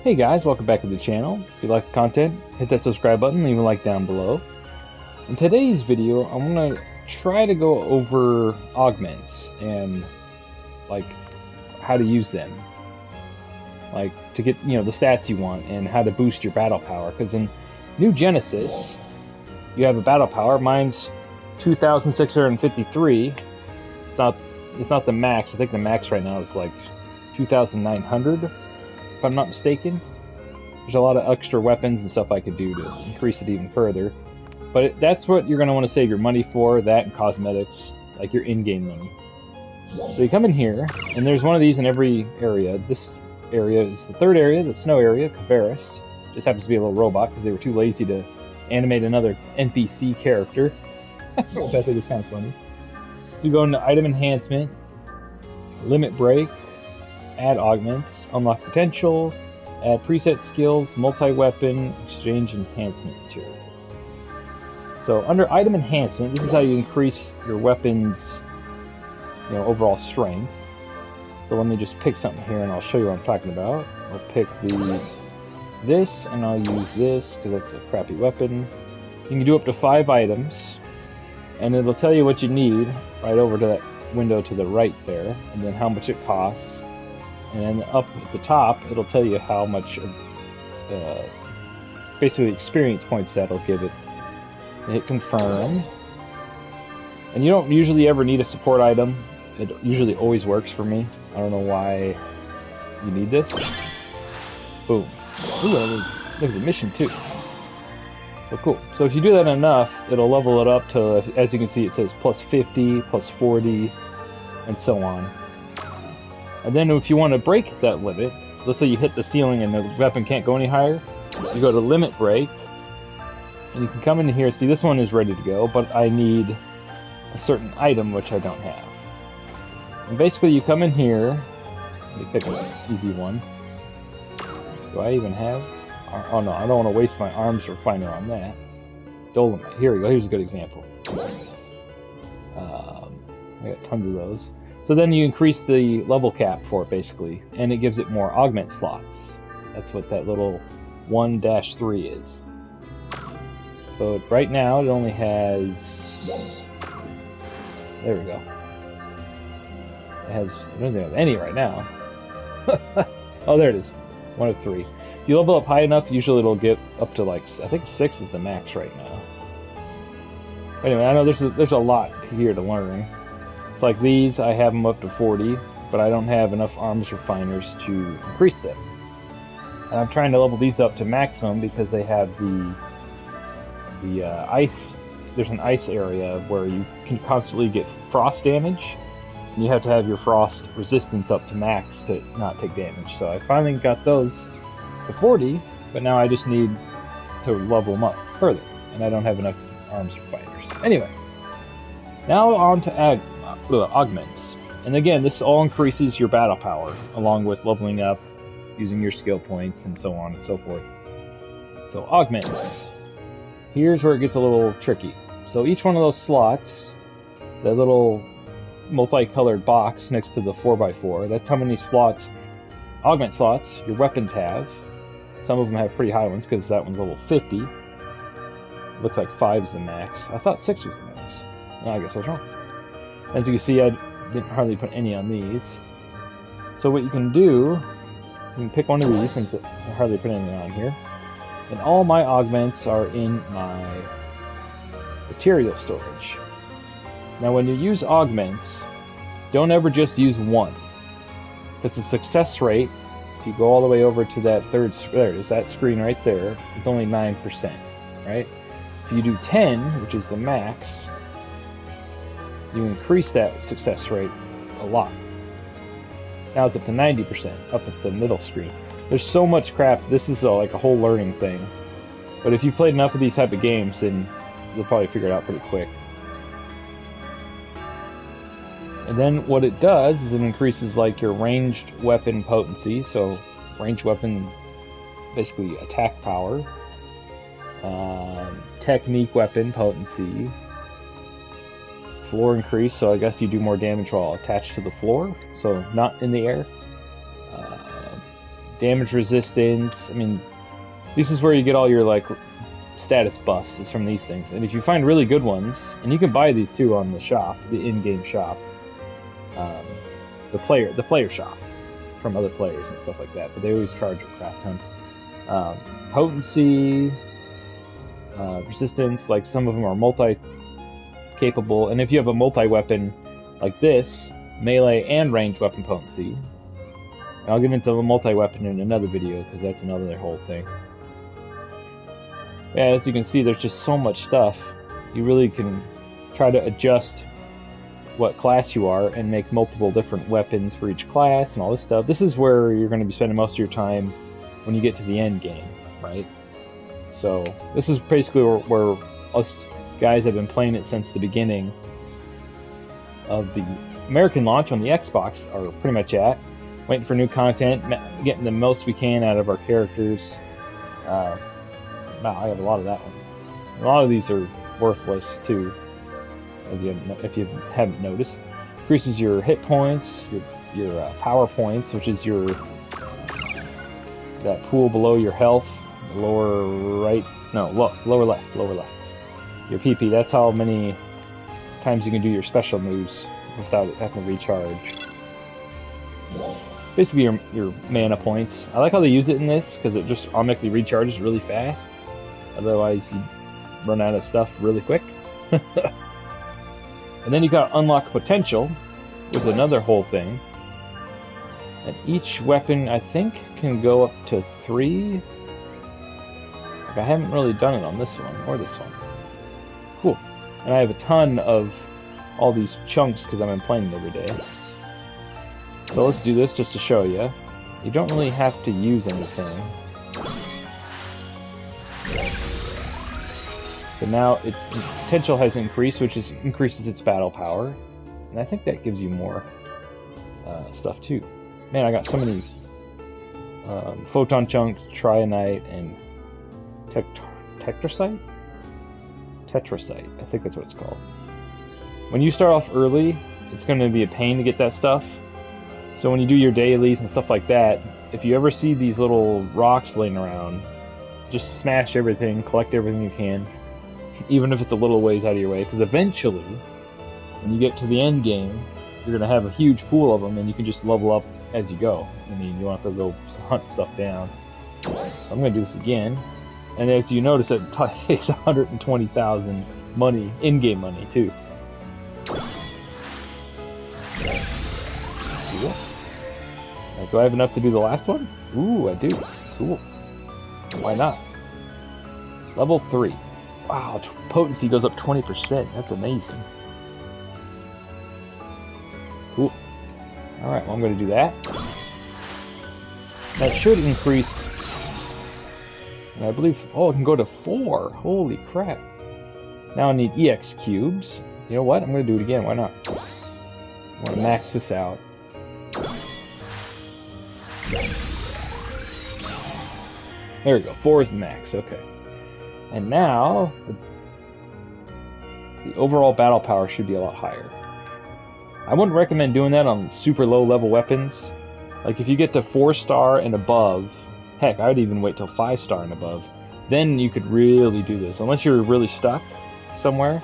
Hey guys, welcome back to the channel. If you like the content, hit that subscribe button, leave a like down below. In today's video, I'm going to try to go over augments and like how to use them. Like to get, the stats you want and how to boost your battle power. Because in New Genesis, you have a battle power. Mine's 2,653. It's not the max. I think the max right now is like 2,900. If I'm not mistaken. There's a lot of extra weapons and stuff I could do to increase it even further. But that's what you're going to want to save your money for, that and cosmetics, like your in-game money. So you come in here, and there's one of these in every area. This area is the third area, the snow area, Cabarrus. Just happens to be a little robot because they were too lazy to animate another NPC character, which I think is kind of funny. So you go into Item Enhancement, Limit Break, Add Augments, Unlock Potential, Add Preset Skills, Multi-Weapon, Exchange Enhancement Materials. So under Item Enhancement, this is how you increase your weapon's overall strength. So let me just pick something here and I'll show you what I'm talking about. I'll pick this and I'll use this because that's a crappy weapon. You can do up to 5 items and it'll tell you what you need right over to that window to the right there and then how much it costs. And then up at the top, it'll tell you how much, basically experience points that'll give it. And hit confirm. And you don't usually ever need a support item. It usually always works for me. I don't know why you need this. Boom. Ooh, there's a mission too. So cool. So if you do that enough, it'll level it up to, as you can see, it says plus 50, plus 40, and so on. And then if you want to break that limit, let's say you hit the ceiling and the weapon can't go any higher, you go to Limit Break, and you can come in here, see this one is ready to go, but I need a certain item which I don't have. And basically you come in here, let me pick an easy one. Do I even have? Oh no, I don't want to waste my arms refiner on that. Dolomite, here we go, here's a good example. I got tons of those. So then you increase the level cap for it, basically, and it gives it more augment slots. That's what that little 1-3 is. So right now, it only has... There we go. It doesn't have any right now. Oh, there it is. 1 of 3. If you level up high enough, usually it'll get up to, like, I think 6 is the max right now. Anyway, I know there's a lot here to learn. It's like these, I have them up to 40, but I don't have enough arms refiners to increase them. And I'm trying to level these up to maximum because they have the ice. There's an ice area where you can constantly get frost damage, and you have to have your frost resistance up to max to not take damage. So I finally got those to 40, but now I just need to level them up further, and I don't have enough arms refiners. Anyway, now on to augments. And again, this all increases your battle power, along with leveling up, using your skill points, and so on and so forth. So augments. Here's where it gets a little tricky. So each one of those slots, that little multicolored box next to the 4x4, that's how many slots, augment slots, your weapons have. Some of them have pretty high ones, because that one's level 50. Looks like 5 is the max. I thought 6 was the max. No, I guess I was wrong. As you can see, I didn't hardly put any on these. So what you can do, you can pick one of these, since I hardly put any on here. And all my augments are in my material storage. Now when you use augments, don't ever just use one. Because the success rate, if you go all the way over to that there it is, that screen right there, it's only 9%, right? If you do 10, which is the max, you increase that success rate a lot. Now it's up to 90%, up at the middle screen. There's so much crap, this is like a whole learning thing. But if you've played enough of these type of games, then you'll probably figure it out pretty quick. And then what it does is it increases like your ranged weapon potency, so ranged weapon, basically attack power, technique weapon potency, floor increase, so I guess you do more damage while attached to the floor, so not in the air. damage resistance. I mean, this is where you get all your like status buffs, is from these things. And if you find really good ones, and you can buy these too on the shop, the in-game shop, the player shop, from other players and stuff like that. But they always charge a crap ton. Potency, resistance, like some of them are multi-capable, and if you have a multi-weapon like this, melee and ranged weapon potency. And I'll get into the multi-weapon in another video because that's another whole thing. Yeah, as you can see, there's just so much stuff. You really can try to adjust what class you are and make multiple different weapons for each class and all this stuff. This is where you're going to be spending most of your time when you get to the end game, right? So this is basically where us guys have been playing it since the beginning of the American launch on the Xbox are pretty much at. Waiting for new content, getting the most we can out of our characters. Wow, I have a lot of that one. A lot of these are worthless too, as if you haven't noticed. Increases your hit points, your power points, which is that pool below your health, lower right, no, lower left. Your PP. That's how many times you can do your special moves without having to recharge. Basically your mana points. I like how they use it in this because it just automatically recharges really fast. Otherwise you run out of stuff really quick. And then you got unlock potential, which is another whole thing. And each weapon I think can go up to 3. I haven't really done it on this one or this one. Cool. And I have a ton of all these chunks because I've been playing it every day. So let's do this just to show you. You don't really have to use anything. So now its potential has increased, which increases its battle power. And I think that gives you more stuff too. Man, I got so many photon chunks, trionite, and tetrasite? Tetrasite, I think that's what it's called. When you start off early, it's going to be a pain to get that stuff. So when you do your dailies and stuff like that, if you ever see these little rocks laying around, just smash everything, collect everything you can, even if it's a little ways out of your way, because eventually, when you get to the end game, you're going to have a huge pool of them, and you can just level up as you go. I mean, you don't have to go hunt stuff down. I'm going to do this again, and as you notice, it takes 120,000 money, in-game money, too. Do I have enough to do the last one? Ooh, I do. Cool. Why not? Level 3. Wow, potency goes up 20%. That's amazing. Cool. Alright, well I'm going to do that. That should increase... And I believe... Oh, it can go to 4. Holy crap. Now I need EX cubes. You know what? I'm going to do it again. Why not? I want to max this out. There we go. 4 is the max. Okay. And now the overall battle power should be a lot higher. I wouldn't recommend doing that on super low level weapons. Like if you get to 4-star and above, heck, I would even wait till 5-star and above. Then you could really do this. Unless you're really stuck somewhere.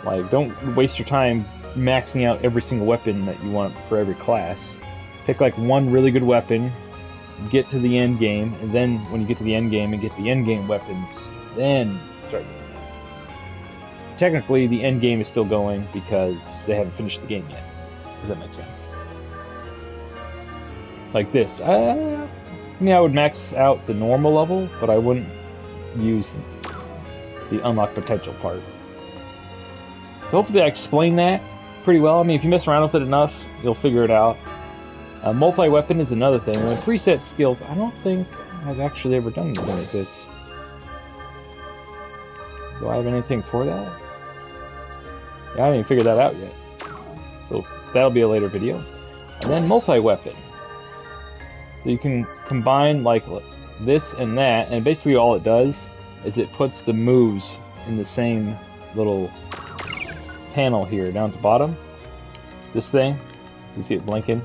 Like, don't waste your time maxing out every single weapon that you want for every class. Pick like one really good weapon, get to the end game, and then when you get to the end game and get the end game weapons, then start doing that. Technically, the end game is still going because they haven't finished the game yet. Does that make sense? Like this. I mean, I would max out the normal level, but I wouldn't use the unlock potential part. So hopefully I explained that pretty well. I mean, if you mess around with it enough, you'll figure it out. Multi-weapon is another thing. And preset skills, I don't think I've actually ever done anything like this. Do I have anything for that? Yeah, I haven't even figured that out yet. So that'll be a later video. And then multi-weapon. So you can combine like this and that, and basically all it does is it puts the moves in the same little panel here down at the bottom. This thing, you see it blinking?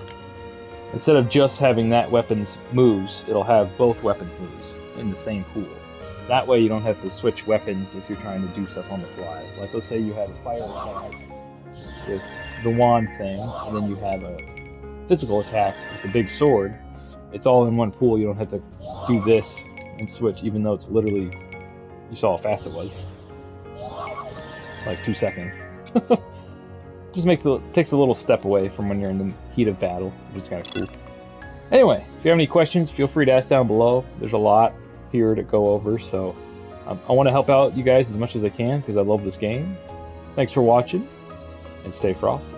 instead of just having that weapon's moves, it'll have both weapons' moves in the same pool. That way you don't have to switch weapons if you're trying to do stuff on the fly. Like, let's say you have a fire attack with the wand thing, and then you have a physical attack with the big sword. It's all in one pool. You don't have to do this and switch, even though it's literally, you saw how fast it was. Like 2 seconds. Just takes a little step away from when you're in the heat of battle, which is kind of cool. Anyway, if you have any questions, feel free to ask down below. There's a lot here to go over, so I want to help out you guys as much as I can because I love this game. Thanks for watching, and stay frosty.